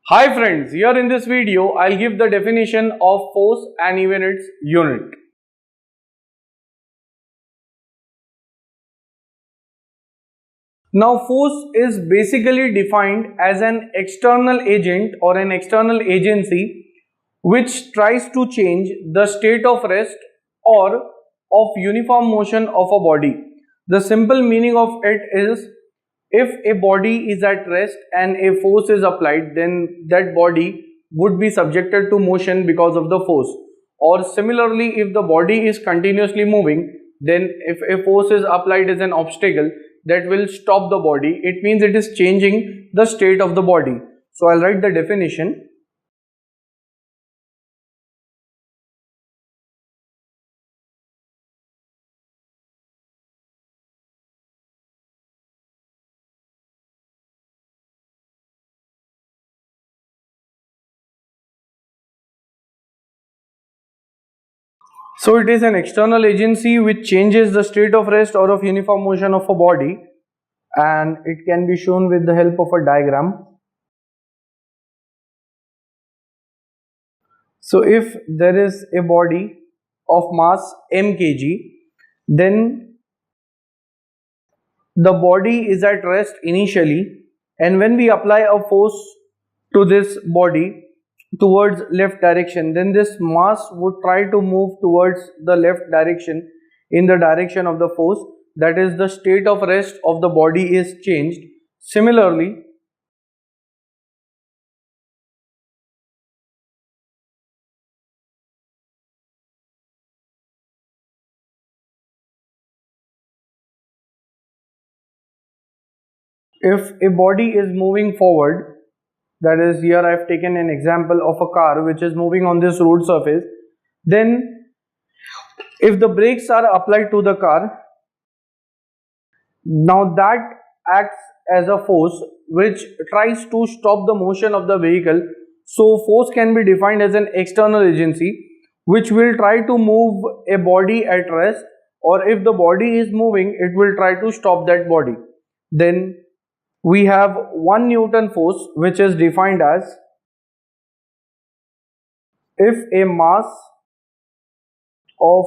Hi friends, here in this video I'll give the definition of force and even its unit. Now force is basically defined as an external agent or an external agency which tries to change the state of rest or of uniform motion of a body. The simple meaning of it is, if a body is at rest and a force is applied, then that body would be subjected to motion because of the force. Or similarly, if the body is continuously moving, then if a force is applied as an obstacle, that will stop the body. It means it is changing the state of the body. So I'll write the definition. So it is an external agency which changes the state of rest or of uniform motion of a body, and it can be shown with the help of a diagram. So if there is a body of mass m kg, then the body is at rest initially, and when we apply a force to this body towards left direction, then this mass would try to move towards the left direction in the direction of the force. That is, the state of rest of the body is changed. Similarly, if a body is moving forward, that is, here I have taken an example of a car which is moving on this road surface, then if the brakes are applied to the car, now that acts as a force which tries to stop the motion of the vehicle. So force can be defined as an external agency which will try to move a body at rest, or if the body is moving, it will try to stop that body. Then we have 1 Newton force, which is defined as, if a mass of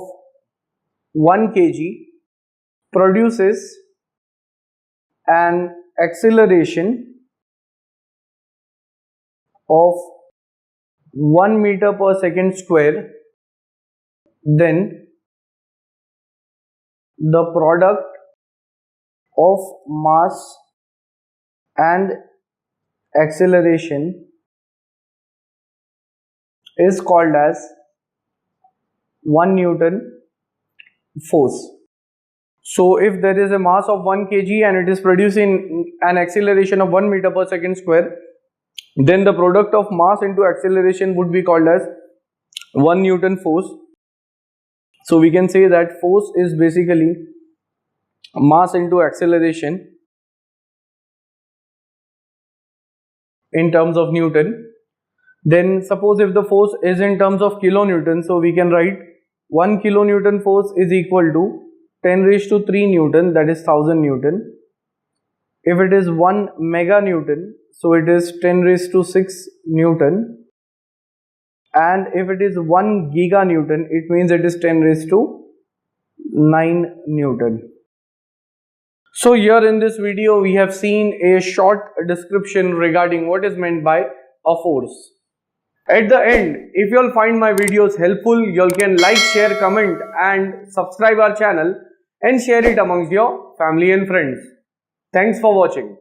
1 kg produces an acceleration of 1 meter per second square, then the product of mass and acceleration is called as 1 Newton force. So if there is a mass of 1 kg and it is producing an acceleration of 1 meter per second square, then the product of mass into acceleration would be called as 1 Newton force. So we can say that force is basically mass into acceleration in terms of Newton. Then suppose if the force is in terms of kilonewton, so we can write 1 kilonewton force is equal to 10 raised to 3 Newton, that is 1000 Newton. If it is 1 mega Newton, so it is 10 raised to 6 Newton. And if it is 1 giga Newton, it means it is 10 raised to 9 Newton. So here in this video we have seen a short description regarding what is meant by a force. At the end, if you all find my videos helpful, you all can like, share, comment and subscribe our channel and share it amongst your family and friends. Thanks for watching.